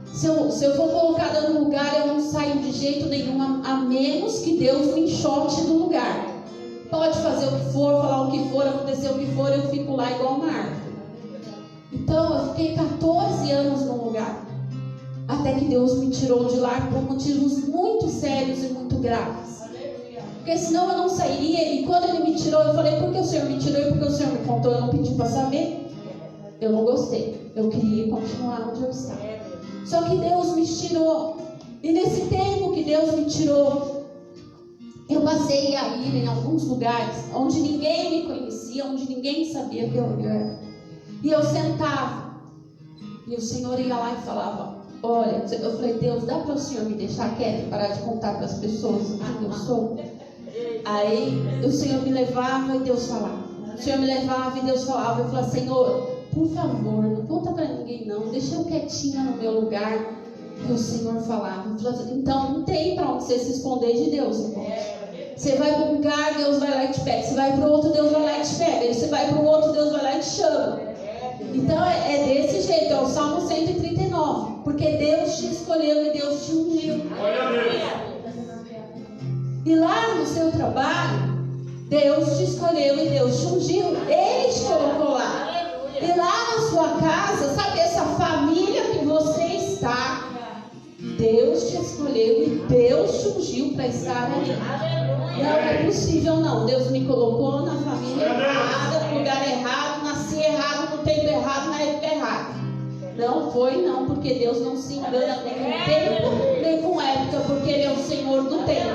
se eu for colocada no lugar, eu não saio de jeito nenhum, a menos que Deus me enxote do lugar. Pode fazer o que for, falar o que for, acontecer o que for, eu fico lá igual uma árvore. Então eu fiquei 14 anos num lugar, até que Deus me tirou de lá por motivos muito sérios e muito graves. Porque senão eu não sairia. E quando Ele me tirou, eu falei, por que o Senhor me tirou e por que o Senhor me contou? Eu não pedi para saber. Eu não gostei, eu queria continuar onde eu estava. Só que Deus me tirou. E nesse tempo que Deus me tirou, eu passei a ir em alguns lugares onde ninguém me conhecia, onde ninguém sabia que eu era. E eu sentava, e o Senhor ia lá e falava, olha, eu falei, Deus, dá para o Senhor me deixar quieto e parar de contar para as pessoas quem eu sou? Aí o Senhor me levava e Deus falava. O Senhor me levava e Deus falava. Eu falava, Senhor, por favor, não conta para ninguém não, deixa eu quietinha no meu lugar. E o Senhor falava. Eu falava, então não tem para onde você se esconder de Deus, irmão. Você vai para um lugar, Deus vai lá e te pega. Você vai para o outro, Deus vai lá e te pega. Aí você vai para o outro, Deus vai lá e te chama. Então é desse jeito, é o Salmo 139. Porque Deus te escolheu e Deus te ungiu. E lá no seu trabalho, Deus te escolheu e Deus te ungiu. Ele te colocou lá. E lá na sua casa, sabe essa família que você está? Deus te escolheu e Deus te ungiu para estar ali. Não é possível não. Deus me colocou na família errada, no lugar errado, nasci errado, no tempo errado, na época errada. Não foi não, porque Deus não se engana nem com tempo, nem com época, porque Ele é o Senhor do tempo.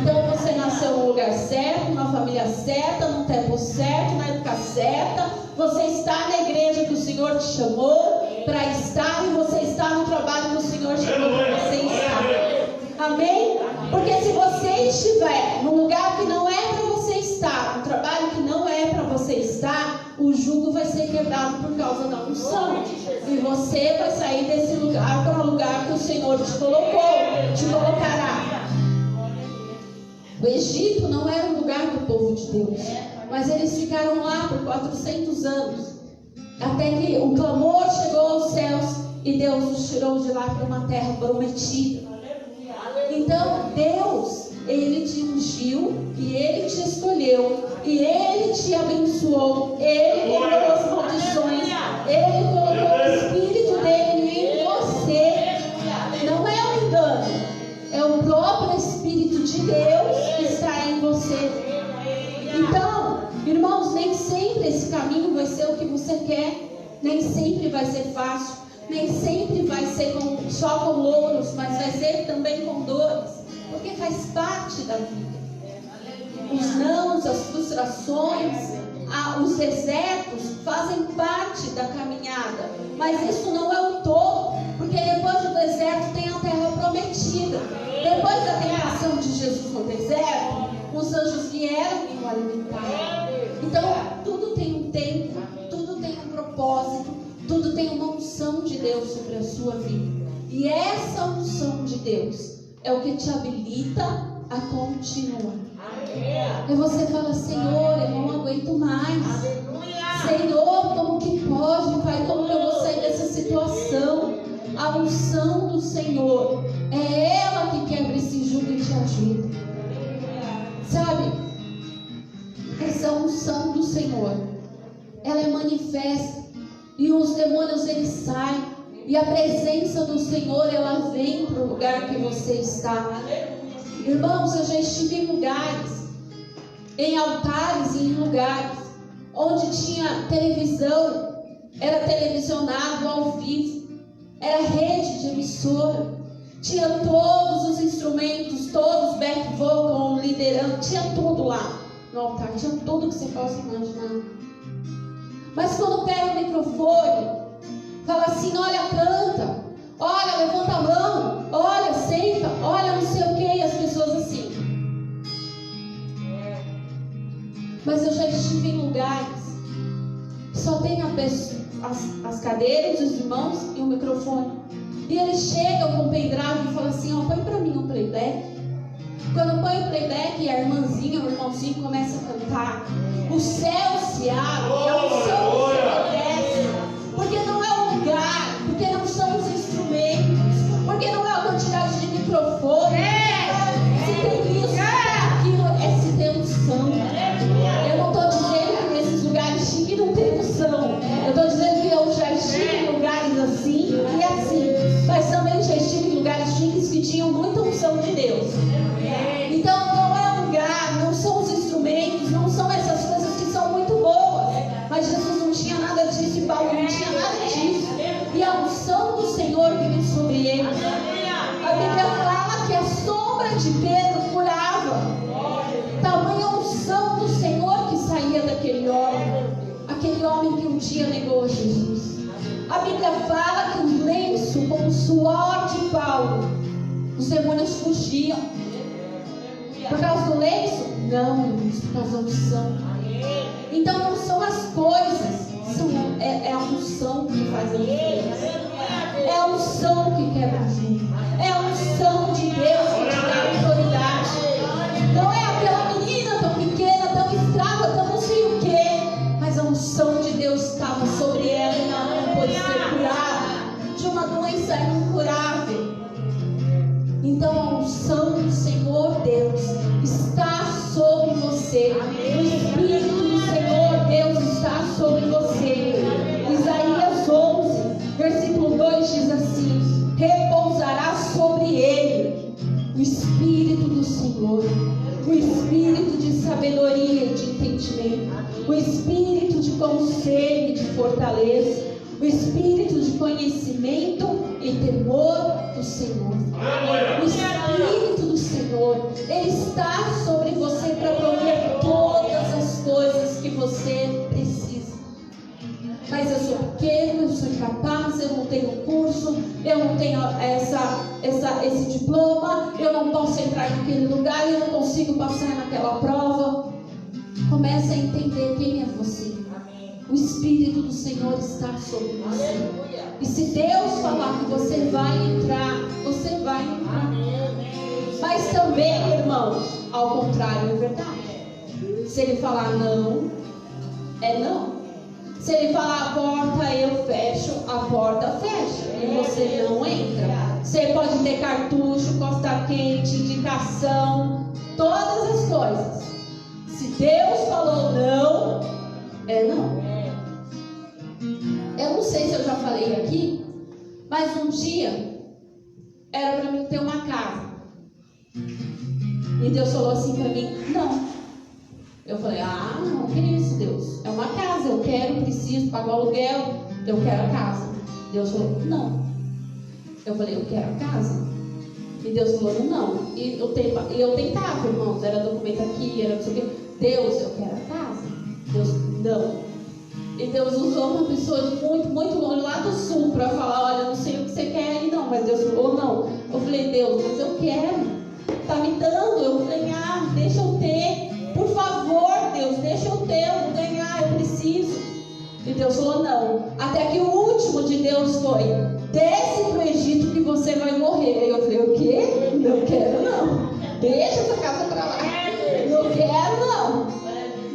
Então você nasceu no lugar certo, numa família certa, no tempo certo, na época certa. Você está na igreja que o Senhor te chamou para estar, e você está no trabalho que o Senhor chamou para você estar. Amém? Porque se você estiver num lugar que não é para você estar, no trabalho que não é para você estar, o jugo vai ser quebrado por causa da unção. E você vai sair desse lugar para o lugar que o Senhor te colocou, te colocará. O Egito não era o lugar do povo de Deus, mas eles ficaram lá por 400 anos, até que o clamor chegou aos céus e Deus os tirou de lá para uma terra prometida. Então Deus, Ele te ungiu e Ele te escolheu e Ele te abençoou. Ele quebrou as maldições, Ele colocou o Espírito dele em você de Deus está em você. Então, irmãos, nem sempre esse caminho vai ser o que você quer. Nem sempre vai ser fácil. Nem sempre vai ser só com louros, mas vai ser também com dores. Porque faz parte da vida. Os nãos, as frustrações, os desertos fazem parte da caminhada. Mas isso não é o todo. Porque depois do deserto tem a terra prometida. Depois da tentação de Jesus no deserto, os anjos vieram e o alimentaram. Então, tudo tem um tempo, tudo tem um propósito, tudo tem uma unção de Deus sobre a sua vida. E essa unção de Deus é o que te habilita a continuar. E você fala: Senhor, eu não aguento mais. Senhor, como que pode? Pai, como que eu vou sair dessa situação? A unção do Senhor é ela que quebra esse jugo e te ajuda. Sabe? Essa unção do Senhor, ela é manifesta e os demônios eles saem e a presença do Senhor ela vem para o lugar que você está. Irmãos, eu já estive em lugares, em altares e em lugares onde tinha televisão, era televisionado ao vivo, era rede de emissora, tinha todos os instrumentos, todos back vocal, liderando, tinha tudo lá no altar, tinha tudo que você possa imaginar. Mas quando pega o microfone, fala assim: olha, canta, olha, levanta a mão, olha, senta, olha, não sei o que, e as pessoas assim. Mas eu já estive em lugares que só tem as cadeiras, os irmãos e o microfone. E eles chegam com o pendrive e falam assim: ó, põe pra mim um playback. Quando põe o playback e a irmãzinha, o irmãozinho começa a cantar, o céu se abre, a unção do Senhor desce. Porque não é o lugar, porque não são os instrumentos, porque não é a quantidade de microfone. Se tem isso, se tem aquilo, é se tem unção. Eu não estou dizendo que nesses lugares chiques não tem unção. Eu estou dizendo que eu já estive em lugares assim e assim. Mas também já estive em lugares chiques que tinham muita unção de Deus. Então não é lugar, não são os instrumentos, não são essas coisas que são muito boas. Mas Jesus não tinha nada disso e Paulo não tinha nada disso. E a unção do Senhor vinha sobre ele. A Bíblia fala que a sombra de Pedro curava. Tamanha unção do Senhor que saía daquele homem. Aquele homem que um dia negou a Jesus. A Bíblia fala que o lenço com o suor de Paulo, os demônios fugiam. Por causa do lenço? Não, irmãos, por causa da unção. Então não são as coisas, é a unção que faz a diferença. É a unção que quebra o jugo. É a unção de Deus que te dá autoridade. Não é aquela menina tão pequena, tão escrava, tão não sei o quê. Mas a unção de Deus estava sobre ela e ela não pôde ser curada de uma doença incurável. Então a unção do Senhor Deus está sobre você. O Espírito do Senhor Deus está sobre você. Isaías 11, versículo 2 diz assim: repousará sobre ele o Espírito do Senhor, o Espírito de sabedoria e de entendimento, o Espírito de conselho e de fortaleza, o Espírito de conhecimento e temor do Senhor. O Espírito do Senhor, Ele está sobre você para prover todas as coisas que você precisa. Mas eu sou pequeno, eu sou incapaz, eu não tenho curso, eu não tenho esse diploma, eu não posso entrar naquele lugar, eu não consigo passar naquela prova. Comece a entender quem é você. O Espírito do Senhor está sobre você. E se Deus falar que você vai entrar, você vai entrar. Mas também, irmãos, ao contrário, é verdade. Se Ele falar não, é não. Se Ele falar a porta, eu fecho, a porta fecha. E você não entra. Você pode ter cartucho, costa quente, indicação, todas as coisas. Se Deus falou não, é não. Eu não sei se eu já falei aqui, mas um dia era para mim ter uma casa. E Deus falou assim para mim: não. Eu falei: ah, não, que isso, Deus? É uma casa, eu quero, preciso pagar o aluguel, eu quero a casa. Deus falou: não. Eu falei: eu quero a casa. E Deus falou: não. E eu tentava, irmãos, era documento aqui, era não sei o quê. Deus, eu quero a casa. Deus, não. E Deus usou uma pessoa de muito, muito longe, lá do sul, para falar: olha, não sei o que você quer aí, não. Mas Deus falou: não. Eu falei: Deus, mas eu quero. Tá me dando, eu vou ganhar, deixa eu ter. Por favor, Deus, deixa eu ter, eu vou ganhar, eu preciso. E Deus falou: não. Até que o último de Deus foi: desce para o Egito que você vai morrer. Aí eu falei: o quê? Não quero não. Deixa essa casa para lá. Não quero não.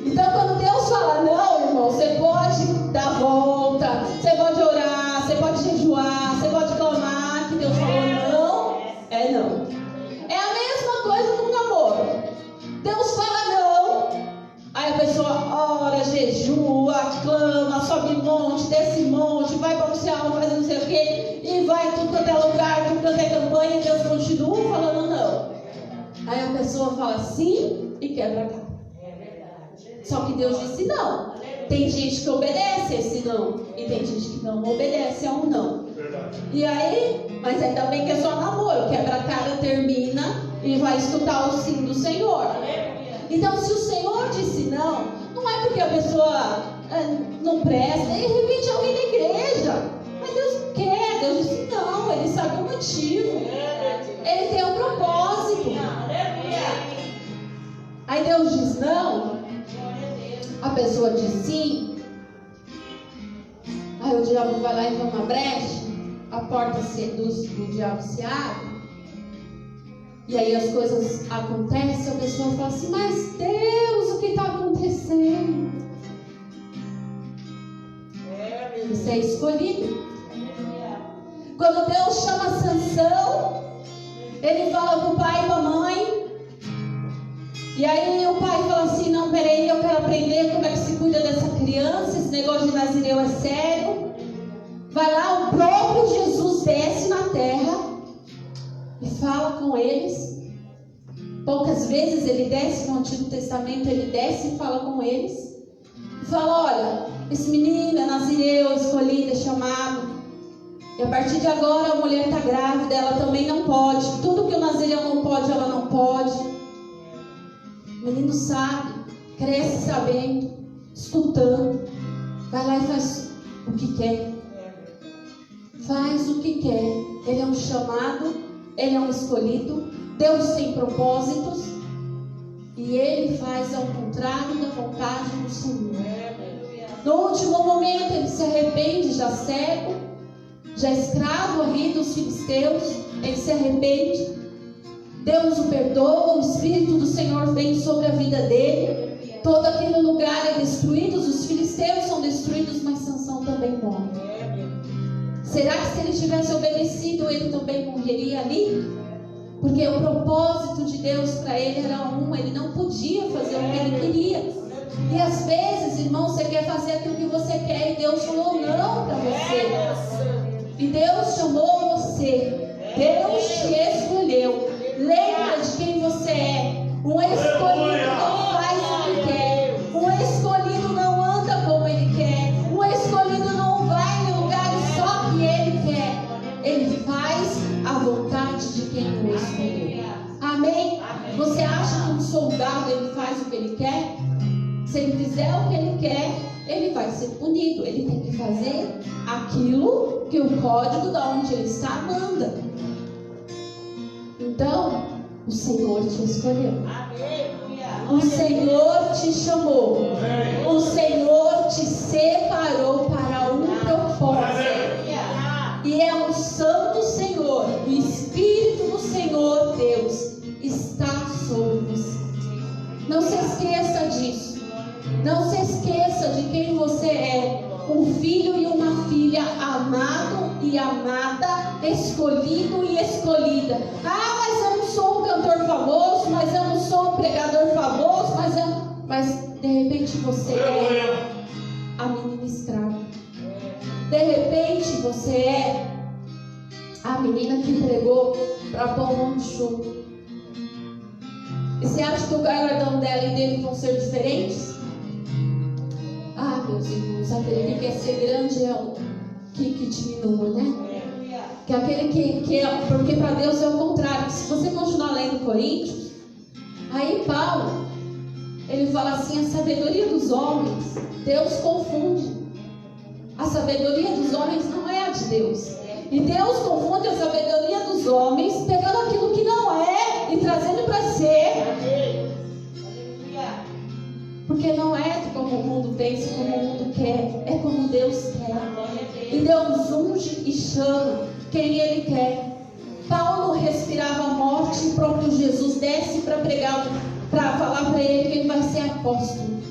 Então quando Deus fala não, irmão, você pode dar volta, você pode orar, você pode jejuar, você pode clamar, que Deus falou não, é não. É a mesma coisa com o namoro. Deus fala não, aí a pessoa ora, jejua, clama, sobe monte, desce monte, vai para o céu, faz não sei o quê, e vai tudo quanto é lugar, tudo quanto é campanha, e Deus continua falando não. Aí a pessoa fala sim e quebra a cara. Só que Deus disse não. Tem gente que obedece esse não, e tem gente que não obedece a um não. E aí, mas ainda bem que é só namoro, quebra a cara, termina e vai escutar o sim do Senhor. Então, se o Senhor disse não, não é porque a pessoa não presta. De repente alguém da igreja, mas Deus quer, Deus disse não, Ele sabe o motivo, Ele tem um propósito. Aí Deus diz não, a pessoa diz sim, aí o diabo vai lá e dá uma brecha, a porta do diabo se abre, e aí as coisas acontecem, a pessoa fala assim: mas Deus, o que está acontecendo? Você é escolhido. Quando Deus chama Sansão, Ele fala para o pai e para a mãe, e aí o pai fala assim: não, peraí, eu quero aprender como é que se cuida dessa criança, esse negócio de Nazireu é sério. Vai lá, o próprio Jesus desce na terra e fala com eles. Poucas vezes ele desce no Antigo Testamento, ele desce e fala com eles. E fala: olha, esse menino é Nazireu, escolhido, é chamado. E a partir de agora a mulher está grávida, ela também não pode. Tudo que o Nazireu não pode, ela não pode. O menino sabe, cresce sabendo, escutando. Vai lá e faz o que quer. Faz o que quer. Ele é um chamado, ele é um escolhido. Deus tem propósitos. E ele faz ao contrário da vontade do Senhor. No último momento ele se arrepende, já cego, já escravo ali dos filisteus. Ele se arrepende. Deus o perdoa, o Espírito do Senhor vem sobre a vida dele. Todo aquele lugar é destruído, os filisteus são destruídos, mas Sansão também morre. Será que se ele tivesse obedecido, ele também morreria ali? Porque o propósito de Deus para ele era ele não podia fazer o que ele queria. E às vezes, irmão, você quer fazer aquilo que você quer e Deus falou não para você. E Deus chamou você, Deus te escolheu. Lembra de quem você é. Um escolhido não faz o que quer. Um escolhido não anda como ele quer. Um escolhido não vai em lugares só que ele quer. Ele faz a vontade de quem o escolheu. Amém? Você acha que um soldado ele faz o que ele quer? Se ele fizer o que ele quer, ele vai ser punido. Ele tem que fazer aquilo que o código de onde ele está manda. Então, o Senhor te escolheu. O Senhor te chamou. O Senhor te separou para um propósito. E é a unção do Senhor, o Espírito do Senhor, Deus, está sobre você. Não se esqueça disso. Não se esqueça de quem você é. Um filho e uma filha amado e amada, escolhido e escolhida. Ah, mas eu não sou um cantor famoso, mas eu não sou um pregador famoso, mas de repente você é a menina escrava. De repente você é a menina que pregou para pão de chuva. E você acha que o galardão dela e dele vão ser diferentes? Ah, meus irmãos, aquele que quer ser grande é o que diminua, né? Que aquele que é, porque para Deus é o contrário. Se você continuar lendo Coríntios, aí Paulo, ele fala assim: a sabedoria dos homens, Deus confunde. A sabedoria dos homens não é a de Deus. E Deus confunde a sabedoria dos homens, pegando aquilo que não é e trazendo para ser. Porque não é como o mundo pensa, como o mundo quer, é como Deus quer. E Deus unge e chama quem Ele quer. Paulo respirava a morte e o próprio Jesus desce para pregar, para falar para ele que ele vai ser apóstolo.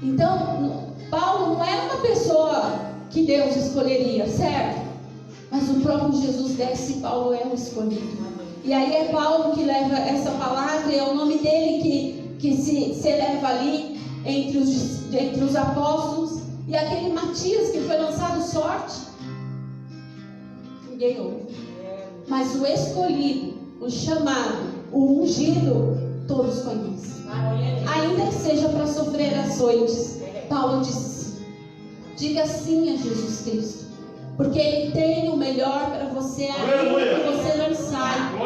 Então, Paulo não era uma pessoa que Deus escolheria, certo? Mas o próprio Jesus desce e Paulo é o escolhido. E aí é Paulo que leva essa palavra, e é o nome dele que se eleva ali entre os apóstolos. E aquele Matias que foi lançado sorte, ninguém ouve. Mas o escolhido, o chamado, o ungido, todos conhecem. Ainda que seja para sofrer açoites, Paulo disse sim. Diga sim a Jesus Cristo, porque Ele tem o melhor para você, ainda que você não saiba,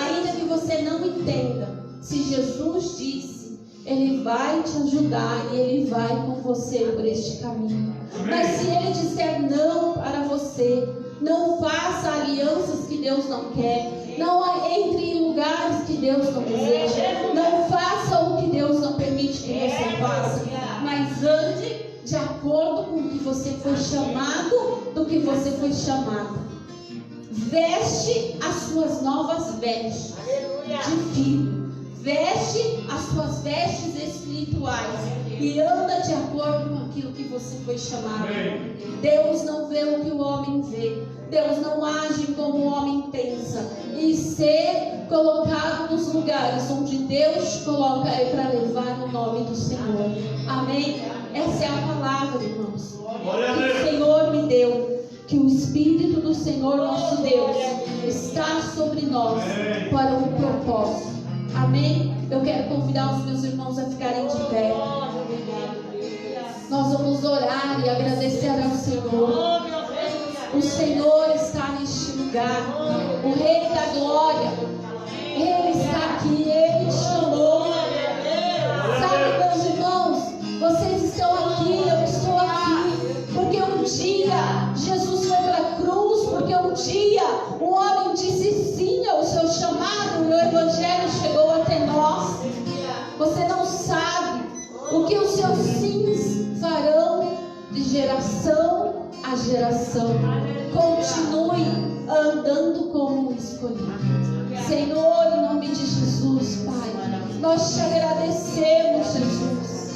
ainda que você não entenda. Se Jesus disse, Ele vai te ajudar e Ele vai com você por este caminho. Mas se Ele disser não para você, não faça alianças que Deus não quer. Não entre em lugares que Deus não deseja. Não faça o que Deus não permite que você faça. Mas ande de acordo com o que você foi chamado, do que você foi chamada. Veste as suas novas vestes de filho. Veste as suas vestes espirituais e anda de acordo com aquilo que você foi chamado. Deus não vê o que o homem vê. Deus não age como o homem pensa. E ser colocado nos lugares onde Deus coloca é para levar o nome do Senhor. Amém? Essa é a palavra, irmãos, que o Senhor me deu. Que o Espírito do Senhor nosso Deus está sobre nós para um propósito. Amém? Eu quero convidar os meus irmãos a ficarem de pé. Nós vamos orar e agradecer ao Senhor. O Senhor está neste lugar. O Rei da Glória, Ele está aqui. Ele te chamou. Sabe, meus irmãos, vocês estão aqui, eu estou aqui, porque um dia Jesus foi para a cruz, porque um dia o homem disse sim ao seu chamado e o Evangelho chegou até nós. Você não sabe o que os seus sims farão de geração a geração. Continue andando como um escolhido. Senhor, em nome de Jesus, Pai, nós te agradecemos, Jesus,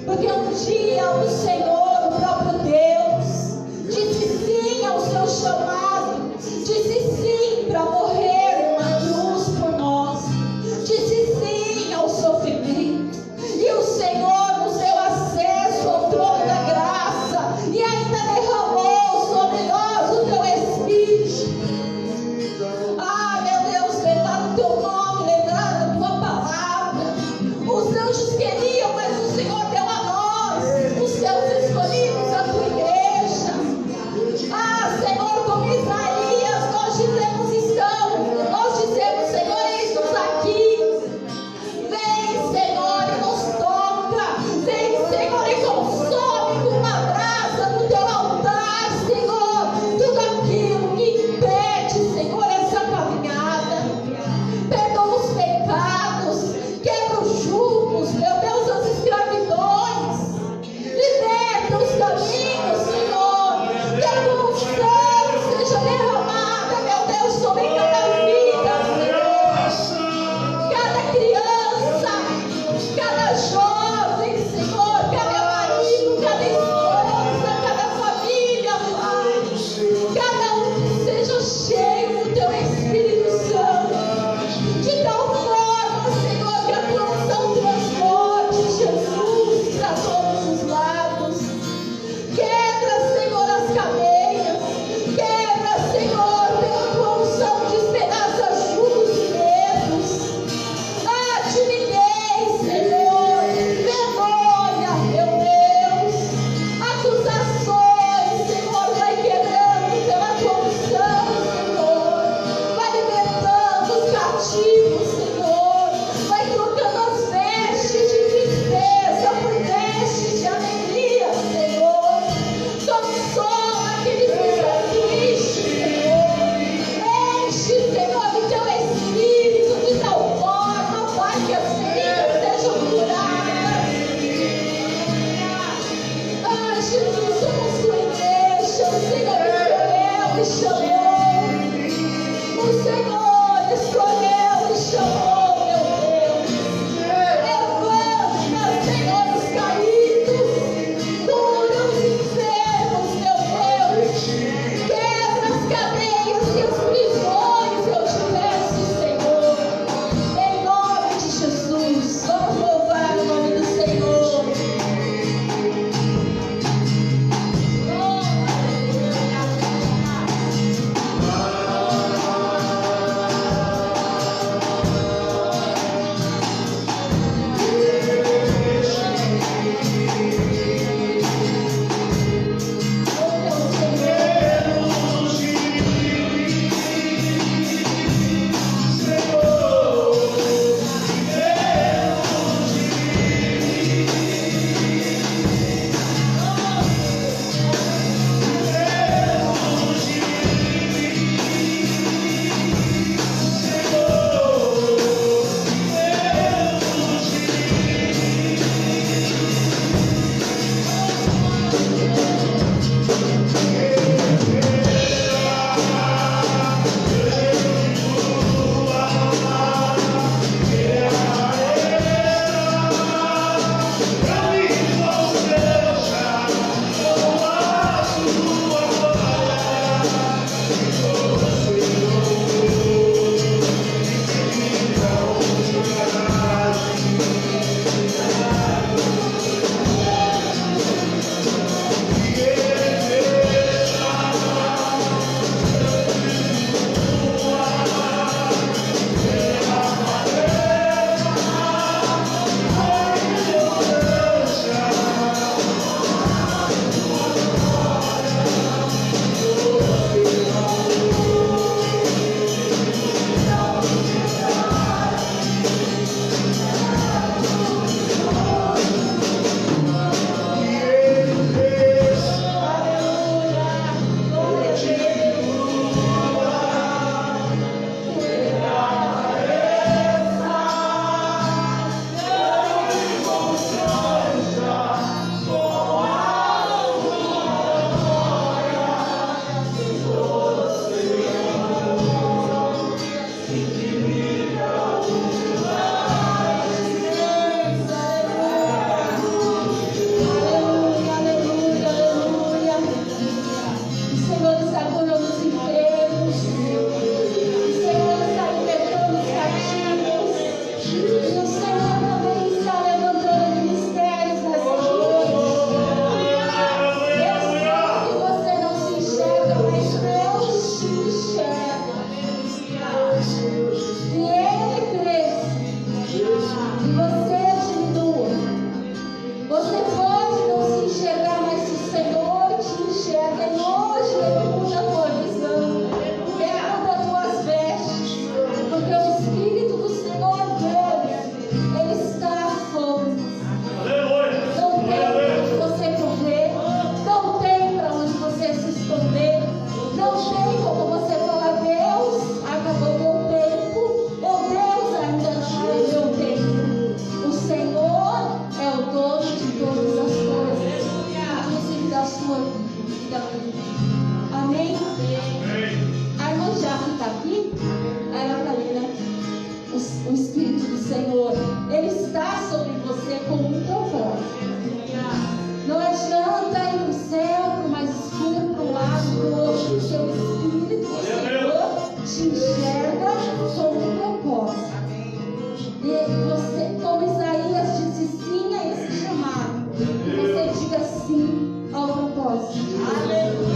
porque um dia o Senhor, o próprio Deus, disse sim ao seu chamado, disse sim para morrer na cruz por nós, disse sim ao sofrimento, e o Senhor nos deu acesso ao trono da graça e ainda derramou sobre nós o teu Espírito. Ah, meu Deus, lembrar o teu nome, lembrar da tua palavra. Os anjos queriam, mas o Senhor deu a nós os teus Espíritos. Senhor, Ele está sobre você com um propósito. Não adianta ir para o céu, para o mais escuro, para um lado, para o outro. O seu Espírito, o Senhor, te enxerga com um propósito. E você, como Isaías, disse sim a esse chamado. E você diga sim ao propósito. Aleluia.